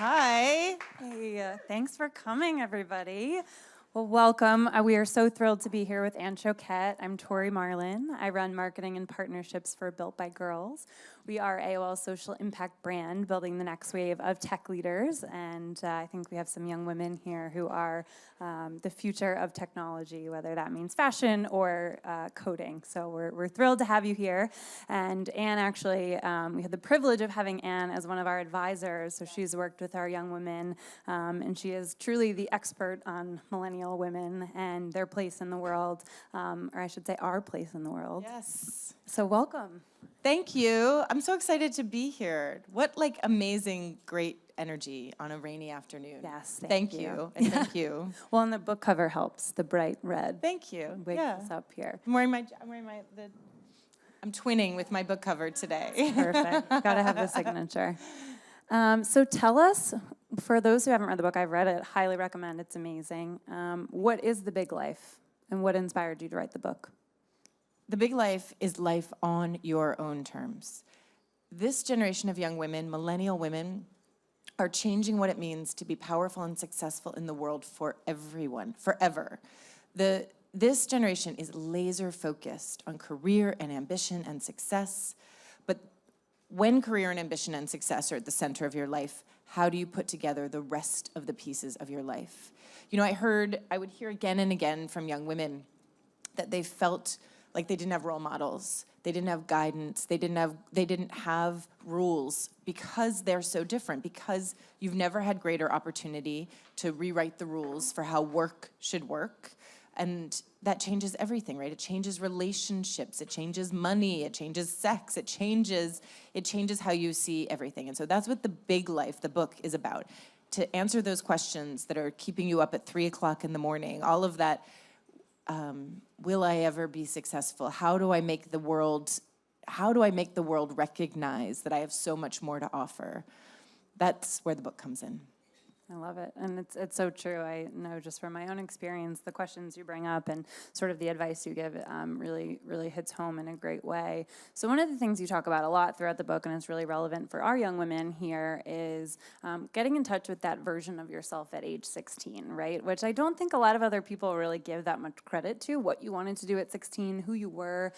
Hi. Hey, thanks for coming, everybody. Well, welcome. We are so thrilled to be here with Anne Shoket. I'm Tori Marlin. I run marketing and partnerships for Built by Girls. We are AOL's social impact brand, building the next wave of tech leaders. And I think we have some young women here who are the future of technology, whether that means fashion or coding. So we're thrilled to have you here. And Anne, actually, we had the privilege of having Anne as one of our advisors. So she's worked with our young women, and she is truly the expert on millennial women and their place in the world, or I should say our place in the world. Yes. So welcome. Thank you. I'm so excited to be here. What amazing, great energy on a rainy afternoon. Yes, thank you. And thank you. Well, and the book cover helps, the bright red. Thank you. Wakes us up here. I'm twinning with my book cover today. Perfect. Gotta have the signature. So tell us, for those who haven't read the book, I've read it, highly recommend, it's amazing. What is The Big Life, and what inspired you to write the book? The Big Life is life on your own terms. This generation of young women, millennial women, are changing what it means to be powerful and successful in the world for everyone, forever. This generation is laser focused on career and ambition and success, but when career and ambition and success are at the center of your life, how do you put together the rest of the pieces of your life? You know, I would hear again and again from young women that they felt like they didn't have role models, they didn't have guidance, they didn't have rules because they're so different, because you've never had greater opportunity to rewrite the rules for how work should work. And that changes everything, right? It changes relationships, it changes money, it changes sex, it changes how you see everything. And so that's what The Big Life, the book, is about. To answer those questions that are keeping you up at 3 o'clock in the morning, all of that, will I ever be successful? How do I make the world recognize that I have so much more to offer? That's where the book comes in. I love it, and it's so true. I know just from my own experience, the questions you bring up and sort of the advice you give really hits home in a great way. So one of the things you talk about a lot throughout the book, and it's really relevant for our young women here, is getting in touch with that version of yourself at age 16, right? Which I don't think a lot of other people really give that much credit to, what you wanted to do at 16, who you were.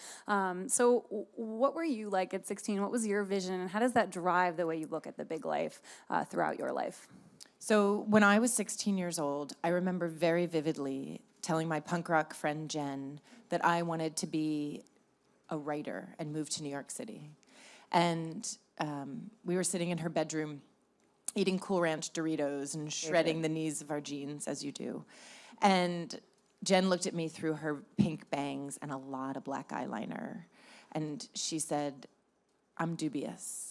So what were you like at 16? What was your vision, and how does that drive the way you look at the big life throughout your life? So when I was 16 years old, I remember very vividly telling my punk rock friend Jen that I wanted to be a writer and move to New York City. And we were sitting in her bedroom eating Cool Ranch Doritos and shredding the knees of our jeans, as you do. And Jen looked at me through her pink bangs and a lot of black eyeliner. And she said, "I'm dubious."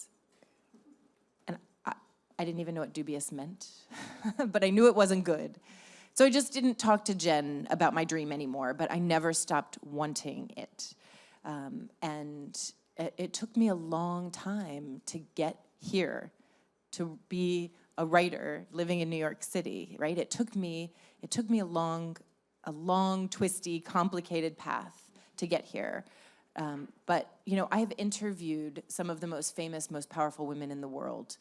I didn't even know what dubious meant, but I knew it wasn't good. So I just didn't talk to Jen about my dream anymore, but I never stopped wanting it. And it took me a long time to get here, to be a writer living in New York City, right? It took me a long, twisty, complicated path to get here. But, you know, I have interviewed some of the most famous, most powerful women in the world,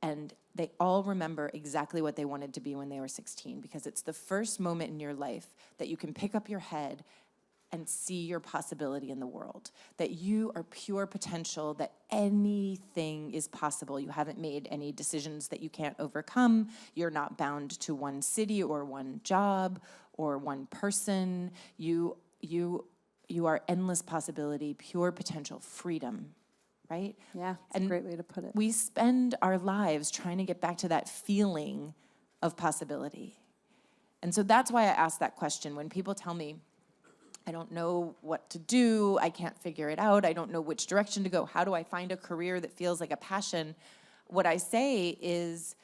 and they all remember exactly what they wanted to be when they were 16, because it's the first moment in your life that you can pick up your head and see your possibility in the world, that you are pure potential, that anything is possible. You haven't made any decisions that you can't overcome. You're not bound to one city or one job or one person. You are endless possibility, pure potential, freedom. Right? Yeah, that's a great way to put it. We spend our lives trying to get back to that feeling of possibility. And so that's why I ask that question. When people tell me, I don't know what to do, I can't figure it out, I don't know which direction to go, how do I find a career that feels like a passion? What I say is,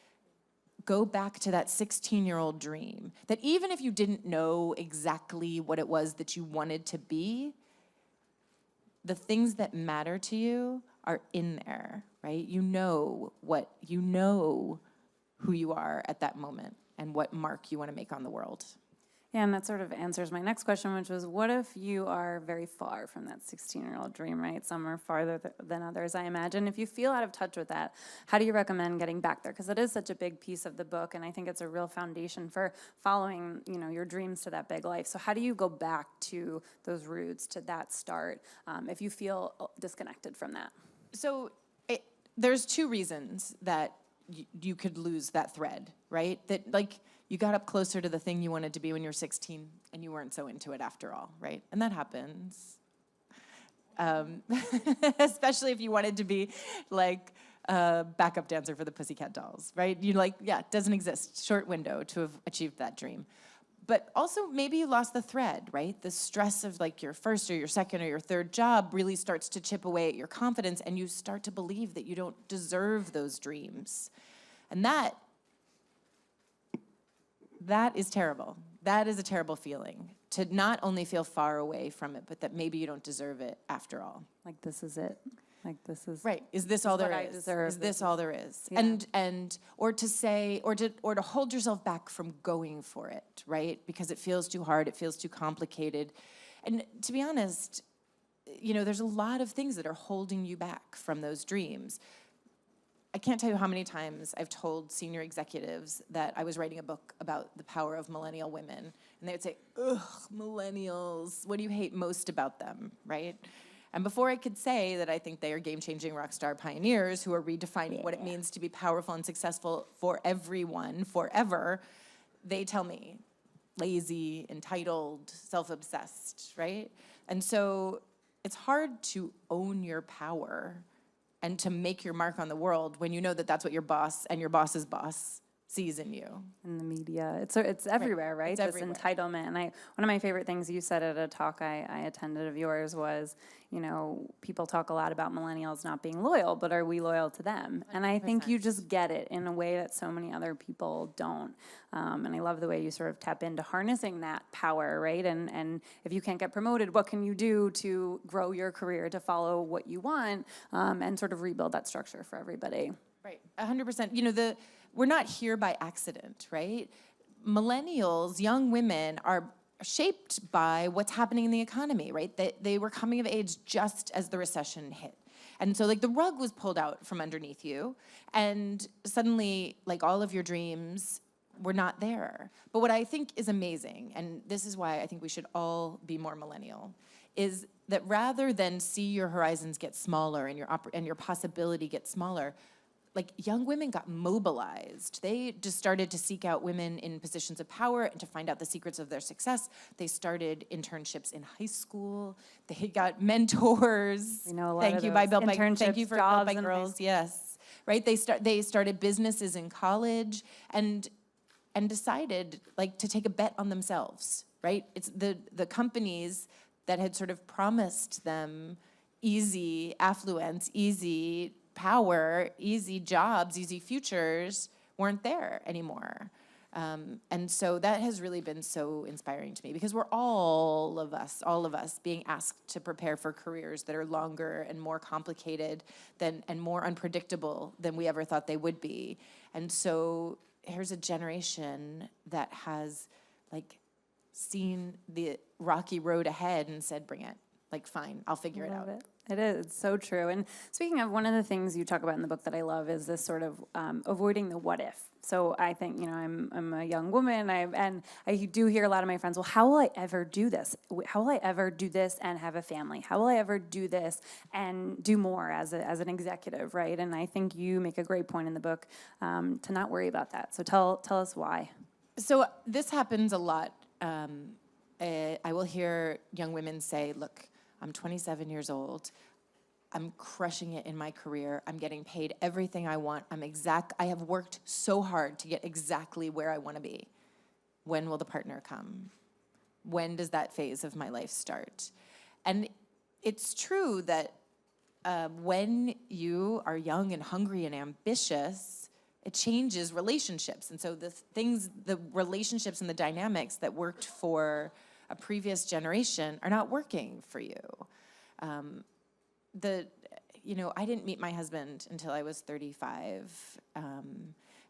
go back to that 16-year-old dream. That even if you didn't know exactly what it was that you wanted to be, the things that matter to you are in there, right? You know who you are at that moment and what mark you want to make on the world. Yeah, and that sort of answers my next question, which was, what if you are very far from that 16-year-old dream, right? Some are farther than others, I imagine. If you feel out of touch with that, how do you recommend getting back there? Because it is such a big piece of the book, and I think it's a real foundation for following, your dreams to that big life. So how do you go back to those roots, to that start, if you feel disconnected from that? So there's two reasons that you could lose that thread, right? That, like, you got up closer to the thing you wanted to be when you were 16 and you weren't so into it after all, right? And that happens. Especially if you wanted to be like a backup dancer for the Pussycat Dolls, right? It doesn't exist. Short window to have achieved that dream. But also maybe you lost the thread, right? The stress of like your first or your second or your third job really starts to chip away at your confidence, and you start to believe that you don't deserve those dreams. And that is terrible. That is a terrible feeling, to not only feel far away from it, but that maybe you don't deserve it after all. Like, this is it. Like, this is right. Is this all there what I is? deserve. Is this all there is? Yeah. And or to say, or to hold yourself back from going for it, right? Because it feels too hard, it feels too complicated. And to be honest, there's a lot of things that are holding you back from those dreams. I can't tell you how many times I've told senior executives that I was writing a book about the power of millennial women. And they would say, ugh, millennials, what do you hate most about them, right? And before I could say that I think they are game-changing rock star pioneers who are redefining what it means to be powerful and successful for everyone, forever, they tell me, lazy, entitled, self-obsessed, right? And so it's hard to own your power and to make your mark on the world when you know that that's what your boss and your boss's boss sees in you. In the media. It's everywhere, right? It's this everywhere. Entitlement. And one of my favorite things you said at a talk I attended of yours was, people talk a lot about millennials not being loyal, but are we loyal to them? And I think you just get it in a way that so many other people don't. And I love the way you sort of tap into harnessing that power, right? And if you can't get promoted, what can you do to grow your career, to follow what you want, and sort of rebuild that structure for everybody? Right, 100%. We're not here by accident, right? Millennials, young women, are shaped by what's happening in the economy, right? They were coming of age just as the recession hit. And so, the rug was pulled out from underneath you, and suddenly, all of your dreams were not there. But what I think is amazing, and this is why I think we should all be more millennial, is that rather than see your horizons get smaller and your possibility get smaller, young women got mobilized. They just started to seek out women in positions of power and to find out the secrets of their success. They started internships in high school. They got mentors. We know a lot Thank of you, those Thank you for Built by jobs Girls. Yes, right. They started businesses in college and decided to take a bet on themselves. Right. It's the companies that had sort of promised them easy affluence, easy power, easy jobs, easy futures weren't there anymore. And so that has really been so inspiring to me, because we're all of us being asked to prepare for careers that are longer and more complicated and more unpredictable than we ever thought they would be. And so here's a generation that has seen the rocky road ahead and said, bring it. Fine, I'll figure it out. It is. It's so true. And speaking of, one of the things you talk about in the book that I love is this sort of avoiding the what if. So I think, I'm a young woman, and I do hear a lot of my friends, well, how will I ever do this? How will I ever do this and have a family? How will I ever do this and do more as an executive, right? And I think you make a great point in the book to not worry about that. So tell us why. So this happens a lot. I will hear young women say, look, I'm 27 years old. I'm crushing it in my career. I'm getting paid everything I want. I have worked so hard to get exactly where I want to be. When will the partner come? When does that phase of my life start? And it's true that when you are young and hungry and ambitious, it changes relationships. And so the relationships and the dynamics that worked for a previous generation are not working for you. I didn't meet my husband until I was 35.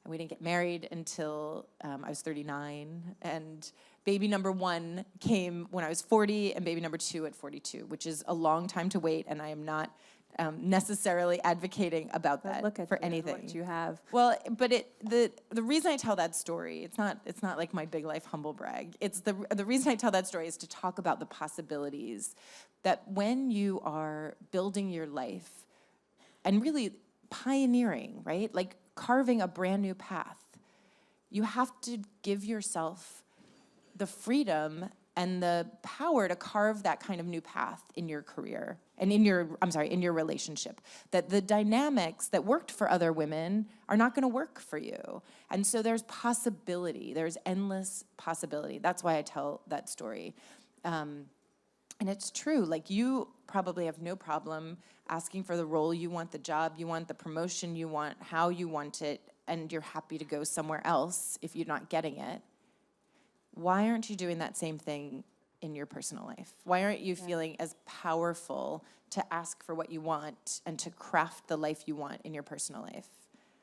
and we didn't get married until I was 39. And baby number 1 came when I was 40, and baby number 2 at 42, which is a long time to wait, and I am not necessarily advocating about that Look at for you and anything. what you have. Well, but the reason I tell that story, it's not like my big life humble brag. It's the reason I tell that story is to talk about the possibilities that when you are building your life and really pioneering, right? Like carving a brand new path, you have to give yourself the freedom and the power to carve that kind of new path in your career and in your relationship. That the dynamics that worked for other women are not gonna work for you. And so there's possibility, there's endless possibility. That's why I tell that story. And it's true, like you probably have no problem asking for the role you want, the job you want, the promotion you want, how you want it, and you're happy to go somewhere else if you're not getting it. Why aren't you doing that same thing in your personal life? Why aren't you feeling as powerful to ask for what you want and to craft the life you want in your personal life?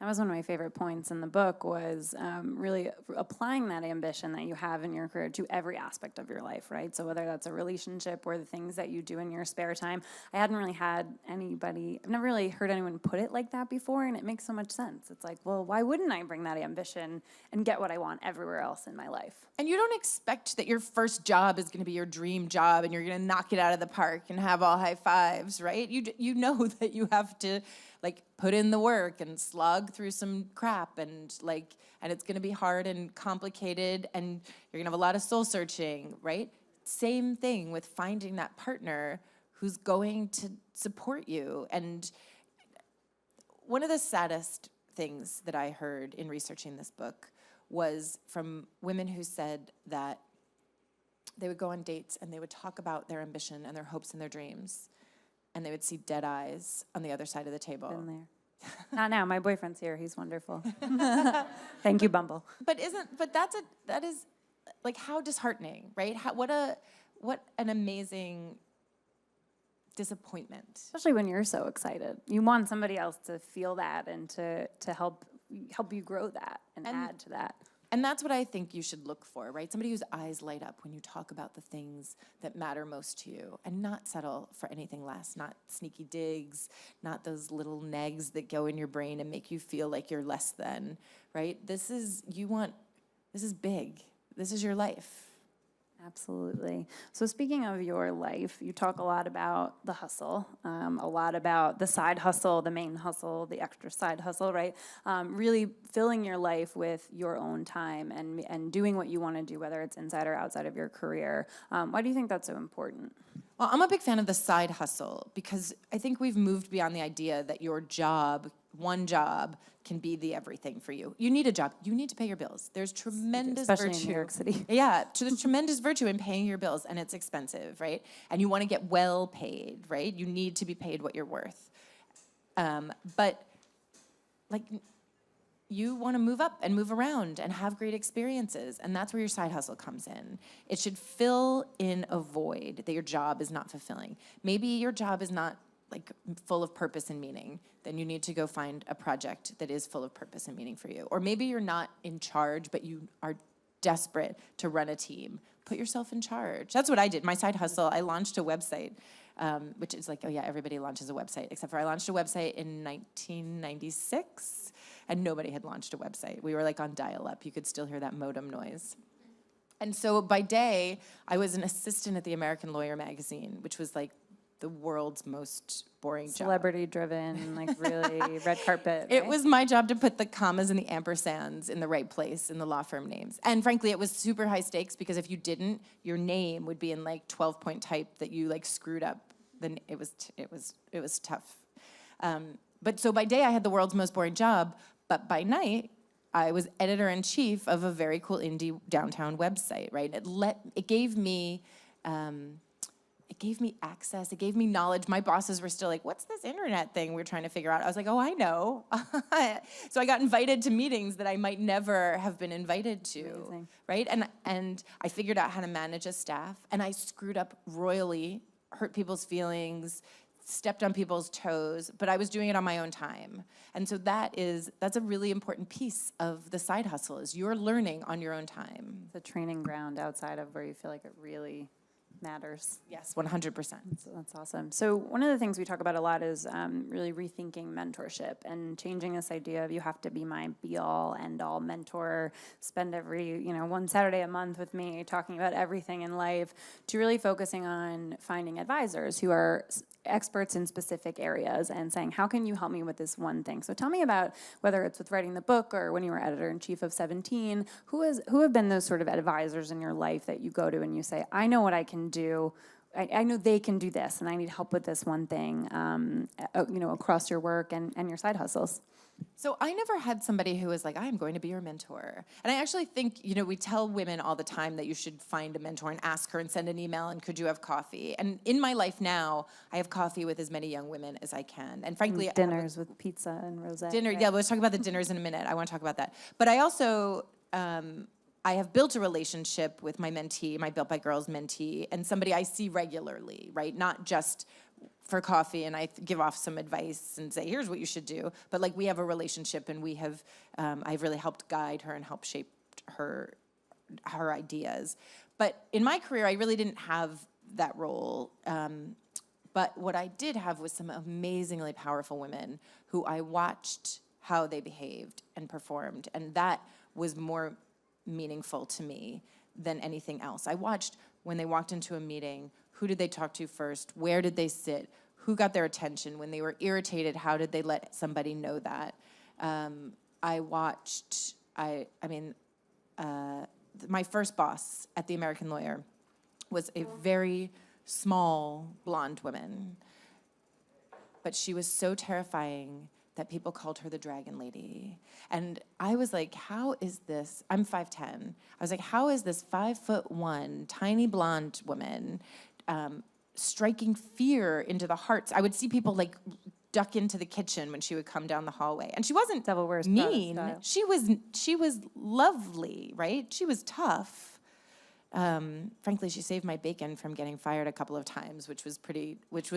That was one of my favorite points in the book, was really applying that ambition that you have in your career to every aspect of your life, right? So whether that's a relationship or the things that you do in your spare time. I hadn't really had anybody, I've never really heard anyone put it like that before, and it makes so much sense. It's like, well, why wouldn't I bring that ambition and get what I want everywhere else in my life? And you don't expect that your first job is gonna be your dream job and you're gonna knock it out of the park and have all high fives, right? You know that you have to like put in the work and slog through some crap and it's gonna be hard and complicated and you're gonna have a lot of soul searching, right? Same thing with finding that partner who's going to support you. And one of the saddest things that I heard in researching this book was from women who said that they would go on dates and they would talk about their ambition and their hopes and their dreams, and they would see dead eyes on the other side of the table. Been there. Not now. My boyfriend's here. He's wonderful. Thank you, Bumble. But that is like how disheartening, right? What an amazing disappointment. Especially when you're so excited. You want somebody else to feel that and to help you grow that and add to that. And that's what I think you should look for, right? Somebody whose eyes light up when you talk about the things that matter most to you, and not settle for anything less, not sneaky digs, not those little negs that go in your brain and make you feel like you're less than, right? This is big. This is your life. Absolutely. So speaking of your life, you talk a lot about the hustle, a lot about the side hustle, the main hustle, the extra side hustle, right? Really filling your life with your own time and doing what you want to do, whether it's inside or outside of your career. Why do you think that's so important? Well, I'm a big fan of the side hustle because I think we've moved beyond the idea that your job, one job, can be the everything for you. You need a job. You need to pay your bills. There's tremendous Especially virtue. in New York City. Yeah, there's tremendous virtue in paying your bills, and it's expensive, right? And you want to get well paid, right? You need to be paid what you're worth. But like, you want to move up and move around and have great experiences, and that's where your side hustle comes in. It should fill in a void that your job is not fulfilling. Maybe your job is not like full of purpose and meaning, then you need to go find a project that is full of purpose and meaning for you. Or maybe you're not in charge, but you are desperate to run a team. Put yourself in charge. That's what I did. My side hustle, I launched a website, which is like, oh yeah, everybody launches a website, except for I launched a website in 1996, and nobody had launched a website. We were like on dial-up. You could still hear that modem noise. And so by day, I was an assistant at the American Lawyer magazine, which was like the world's most boring job. Celebrity-driven, like really red carpet. It right? was my job to put the commas and the ampersands in the right place in the law firm names. And frankly, it was super high stakes because if you didn't, your name would be in like 12-point type that you like screwed up. Then it was tough. But so by day, I had the world's most boring job, but by night, I was editor-in-chief of a very cool indie downtown website, right? It gave me access, it gave me knowledge. My bosses were still like, what's this internet thing we're trying to figure out? I was like, oh, I know. So I got invited to meetings that I might never have been invited to, Amazing. right? And I figured out how to manage a staff, and I screwed up royally, hurt people's feelings, stepped on people's toes, but I was doing it on my own time. And so that's a really important piece of the side hustle, is you're learning on your own time. The training ground outside of where you feel like it really matters. Yes, 100%. So that's awesome. So one of the things we talk about a lot is really rethinking mentorship and changing this idea of you have to be my be-all, end-all mentor, spend every, one Saturday a month with me talking about everything in life, to really focusing on finding advisors who are experts in specific areas and saying, how can you help me with this one thing? So tell me about, whether it's with writing the book or when you were editor-in-chief of 17, who have been those sort of advisors in your life that you go to and you say, I know what I can do. I know they can do this, and I need help with this one thing, across your work and your side hustles. So I never had somebody who was like, I am going to be your mentor. And I actually think, we tell women all the time that you should find a mentor and ask her and send an email and could you have coffee? And in my life now, I have coffee with as many young women as I can. And frankly, dinners with pizza and rosé. Right? Yeah, let's talk about the dinners in a minute. I want to talk about that. But I also, I have built a relationship with my mentee, my Built by Girls mentee, and somebody I see regularly, right? Not just for coffee and I give off some advice and say, here's what you should do. But like we have a relationship and I've really helped guide her and help shape her ideas. But in my career, I really didn't have that role. But what I did have was some amazingly powerful women who I watched how they behaved and performed. And that was more meaningful to me than anything else. I watched when they walked into a meeting, who did they talk to first? Where did they sit? Who got their attention? When they were irritated, how did they let somebody know that? I watched, my first boss at the American Lawyer was a very small blonde woman, but she was so terrifying that people called her the Dragon Lady. And I was like, how is this? I'm 5'10". I was like, how is this 5'1", tiny blonde woman striking fear into the hearts? I would see people like duck into the kitchen when she would come down the hallway. And she wasn't Devil Wears Prada mean. style. She was lovely, right? She was tough. Frankly, she saved my bacon from getting fired a couple of times, which was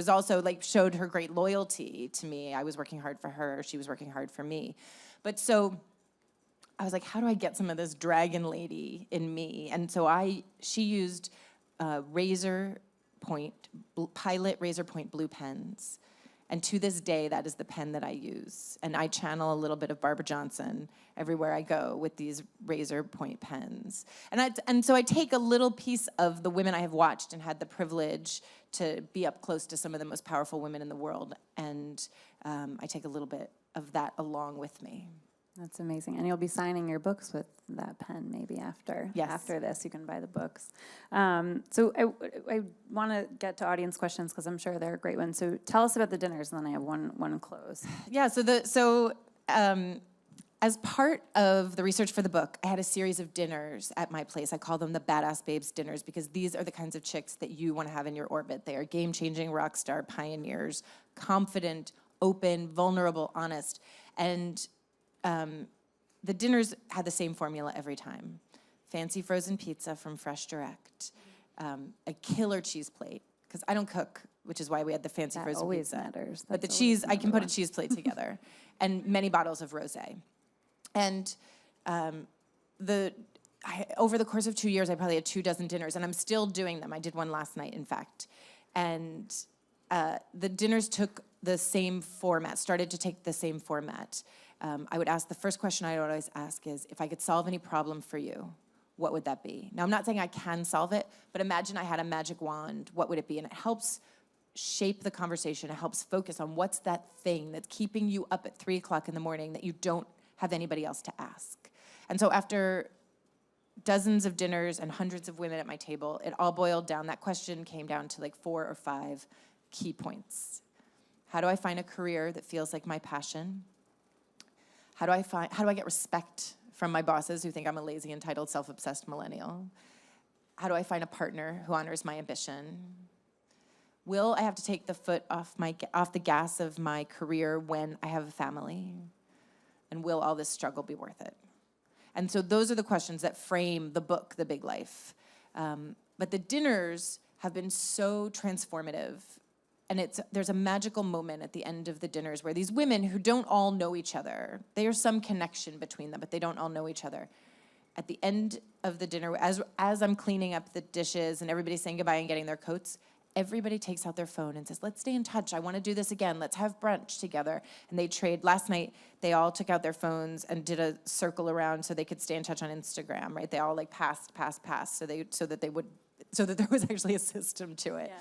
also like showed her great loyalty to me. I was working hard for her. She was working hard for me. But so I was like, how do I get some of this dragon lady in me? And so she used Pilot razor point blue pens. And to this day, that is the pen that I use. And I channel a little bit of Barbara Johnson everywhere I go with these razor point pens. And so I take a little piece of the women I have watched and had the privilege to be up close to some of the most powerful women in the world. And I take a little bit of that along with me. That's amazing. And you'll be signing your books with that pen maybe after. Yes. After this, you can buy the books. So I want to get to audience questions because I'm sure they're great ones. So tell us about the dinners, and then I have one close. Yeah, as part of the research for the book, I had a series of dinners at my place. I call them the Badass Babes dinners because these are the kinds of chicks that you want to have in your orbit. They are game-changing rock star pioneers, confident, open, vulnerable, honest. And the dinners had the same formula every time. Fancy frozen pizza from Fresh Direct, a killer cheese plate, because I don't cook, which is why we had the fancy frozen always pizza. Matters. But the That's cheese, always I can put a number cheese plate together, and many bottles of rosé. And over the course of 2 years, I probably had 24 dinners, and I'm still doing them. I did one last night, in fact. And the dinners started to take the same format. I would ask, the first question I would always ask is, if I could solve any problem for you, what would that be? Now, I'm not saying I can solve it, but imagine I had a magic wand, what would it be? And it helps shape the conversation. It helps focus on what's that thing that's keeping you up at 3 o'clock in the morning that you don't have anybody else to ask. And so after dozens of dinners and hundreds of women at my table, it all boiled down, that question came down to like 4 or 5 key points. How do I find a career that feels like my passion? How do I get respect from my bosses who think I'm a lazy, entitled, self-obsessed millennial? How do I find a partner who honors my ambition? Will I have to take the foot off the gas of my career when I have a family? And will all this struggle be worth it? And so those are the questions that frame the book, The Big Life. But the dinners have been so transformative there's a magical moment at the end of the dinners where these women who don't all know each other, there's some connection between them, but they don't all know each other. At the end of the dinner, as I'm cleaning up the dishes and everybody's saying goodbye and getting their coats, everybody takes out their phone and says, let's stay in touch. I want to do this again. Let's have brunch together. And they trade. Last night, they all took out their phones and did a circle around so they could stay in touch on Instagram, right? They all like passed, so that there was actually a system to it.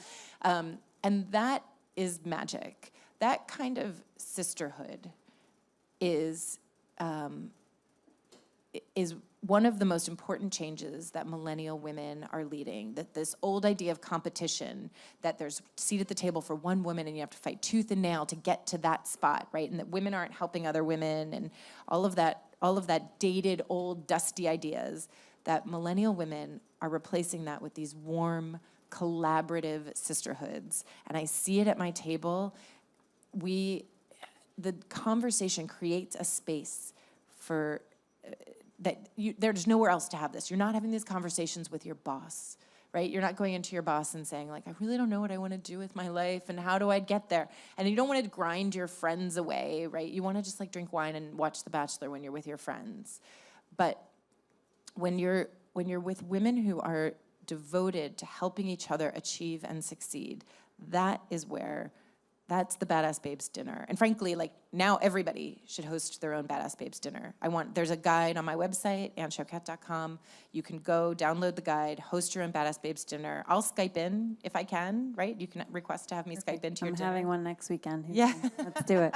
Yeah. And that is magic. That kind of sisterhood is one of the most important changes that millennial women are leading. That this old idea of competition, that there's a seat at the table for one woman and you have to fight tooth and nail to get to that spot, right? And that women aren't helping other women, and all of that dated, old, dusty ideas, that millennial women are replacing that with these warm, collaborative sisterhoods. And I see it at my table. The conversation creates a space for there's nowhere else to have this. You're not having these conversations with your boss, right? You're not going into your boss and saying, like, I really don't know what I want to do with my life and how do I get there? And you don't want to grind your friends away, right? You want to just like drink wine and watch The Bachelor when you're with your friends. But when you're with women who are devoted to helping each other achieve and succeed, that's the Badass Babes dinner. And frankly, like, now everybody should host their own Badass Babes dinner. There's a guide on my website, shoket.com. You can go download the guide, host your own Badass Babes dinner. I'll Skype in if I can, right? You can request to have me Skype into your dinner. I'm having one next weekend. Yeah. Let's do it.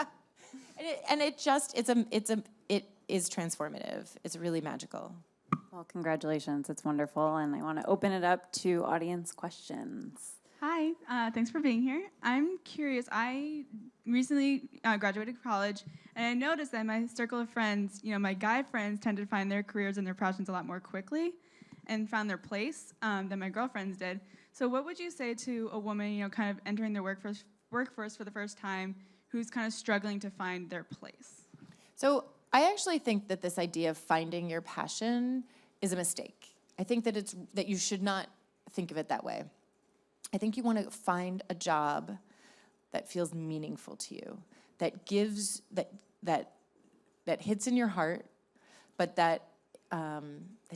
It is transformative. It's really magical. Well, congratulations. It's wonderful. And I want to open it up to audience questions. Hi, thanks for being here. I'm curious, I recently graduated college, and I noticed that my circle of friends, my guy friends tend to find their careers and their passions a lot more quickly and found their place than my girlfriends did. So what would you say to a woman, kind of entering the workforce for the first time, who's kind of struggling to find their place? So I actually think that this idea of finding your passion is a mistake. I think that you should not think of it that way. I think you want to find a job that feels meaningful to you, that gives, that hits in your heart, but that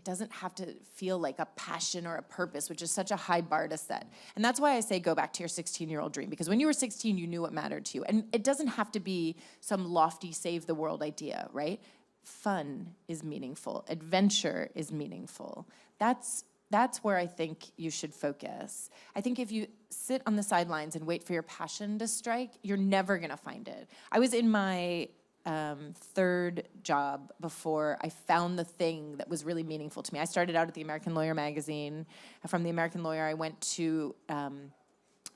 doesn't have to feel like a passion or a purpose, which is such a high bar to set. And that's why I say go back to your 16-year-old dream, because when you were 16, you knew what mattered to you. And it doesn't have to be some lofty save the world idea, right? Fun is meaningful. Adventure is meaningful. That's where I think you should focus. I think if you sit on the sidelines and wait for your passion to strike, you're never gonna find it. I was in my third job before I found the thing that was really meaningful to me. I started out at the American Lawyer magazine. From the American Lawyer, I went to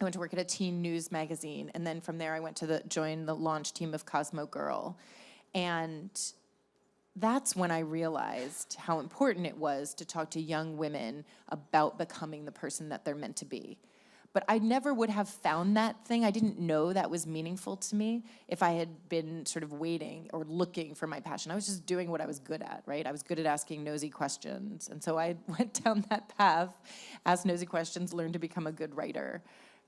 work at a teen news magazine, and then from there I went to join the launch team of CosmoGIRL. And that's when I realized how important it was to talk to young women about becoming the person that they're meant to be. But I never would have found that thing. I didn't know that was meaningful to me if I had been sort of waiting or looking for my passion. I was just doing what I was good at, right? I was good at asking nosy questions. And so I went down that path, asked nosy questions, learned to become a good writer.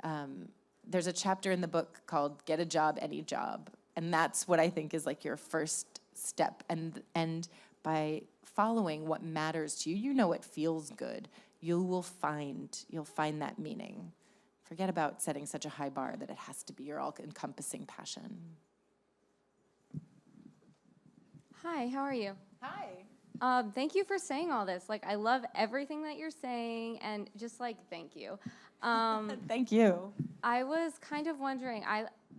There's a chapter in the book called Get a Job, Any Job. And that's what I think is like your first step. And by following what matters to you, you know it feels good. You'll find that meaning. Forget about setting such a high bar that it has to be your all-encompassing passion. Hi, how are you? Hi. Thank you for saying all this. Like, I love everything that you're saying, and just thank you. Thank you. I was kind of wondering,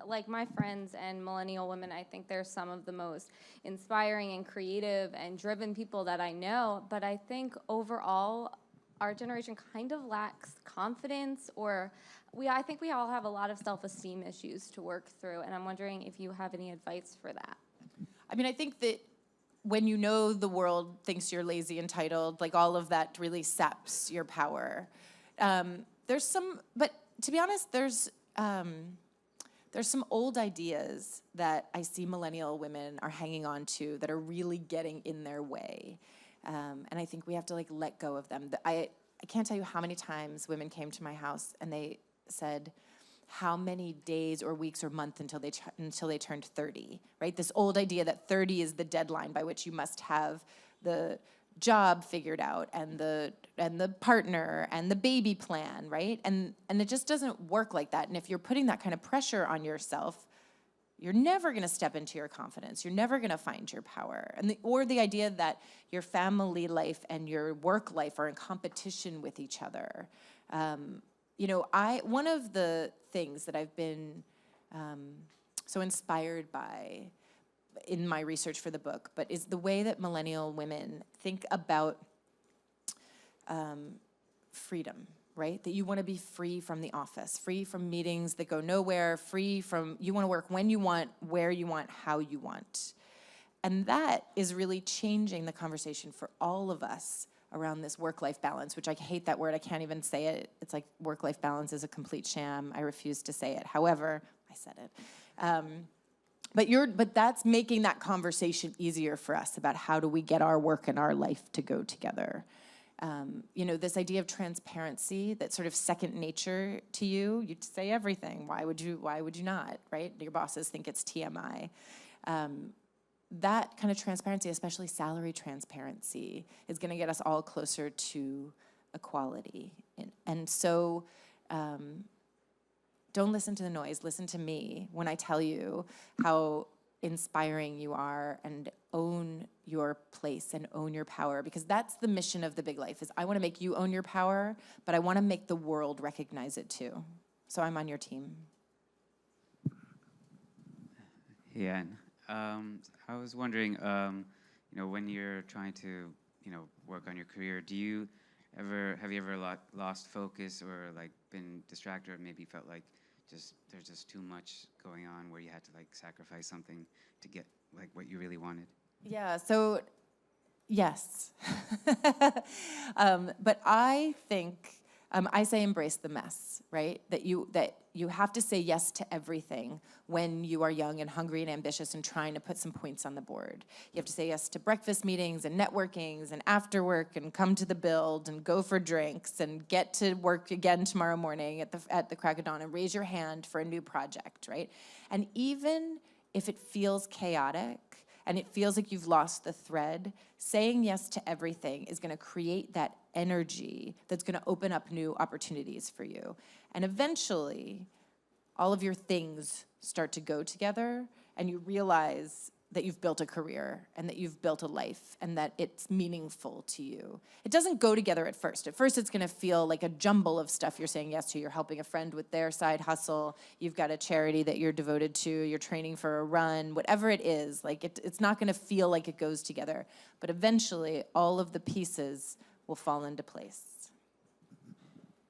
like my friends and millennial women, I think they're some of the most inspiring and creative and driven people that I know, but I think overall, our generation kind of lacks confidence, or I think we all have a lot of self-esteem issues to work through, and I'm wondering if you have any advice for that. I mean, I think that when you know the world thinks you're lazy, entitled, like all of that really saps your power. But to be honest, there's some old ideas that I see millennial women are hanging on to that are really getting in their way. And I think we have to let go of them. I can't tell you how many times women came to my house and they said, how many days or weeks or months until they turned 30, right? This old idea that 30 is the deadline by which you must have the job figured out and the partner and the baby plan, right? And it just doesn't work like that. And if you're putting that kind of pressure on yourself, you're never going to step into your confidence. You're never going to find your power. Or the idea that your family life and your work life are in competition with each other. One of the things that I've been so inspired by in my research for the book, but is the way that millennial women think about freedom, right? That you want to be free from the office, free from meetings that go nowhere, you want to work when you want, where you want, how you want. And that is really changing the conversation for all of us around this work-life balance, which I hate that word. I can't even say it. It's like work-life balance is a complete sham. I refuse to say it. However, I said it. But that's making that conversation easier for us about how do we get our work and our life to go together. This idea of transparency, that's sort of second nature to you. You say everything. Why would you not, right? Your bosses think it's TMI. That kind of transparency, especially salary transparency, is going to get us all closer to equality. And so don't listen to the noise. Listen to me when I tell you how inspiring you are, and own your place and own your power, because that's the mission of the big life. Is I want to make you own your power, but I want to make the world recognize it too. So I'm on your team. Yeah, I was wondering, when you're trying to, work on your career, have you ever lost focus or like been distracted, or maybe felt like there's just too much going on where you had to like sacrifice something to get like what you really wanted? Yeah, so yes. But I think, I say embrace the mess, right? That you have to say yes to everything when you are young and hungry and ambitious and trying to put some points on the board. You have to say yes to breakfast meetings and networkings and after work and come to the build and go for drinks and get to work again tomorrow morning at the crack of dawn and raise your hand for a new project, right? And even if it feels chaotic and it feels like you've lost the thread, saying yes to everything is going to create that energy that's going to open up new opportunities for you. And eventually, all of your things start to go together, and you realize that you've built a career and that you've built a life and that it's meaningful to you. It doesn't go together at first. At first, it's going to feel like a jumble of stuff you're saying yes to. You're helping a friend with their side hustle. You've got a charity that you're devoted to. You're training for a run. Whatever it is, like it's not going to feel like it goes together. But eventually, all of the pieces will fall into place.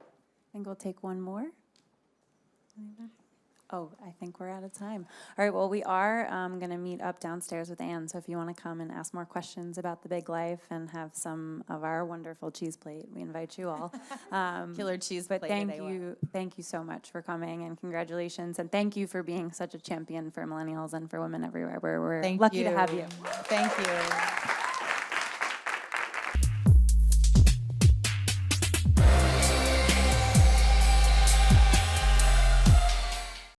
I think we'll take one more. Oh, I think we're out of time. All right, well, we are going to meet up downstairs with Anne, so if you want to come and ask more questions about the big life and have some of our wonderful cheese plate, we invite you all. Killer cheese but plate. Thank you so much for coming, and congratulations, and thank you for being such a champion for millennials and for women everywhere. We're lucky to have you. Thank you.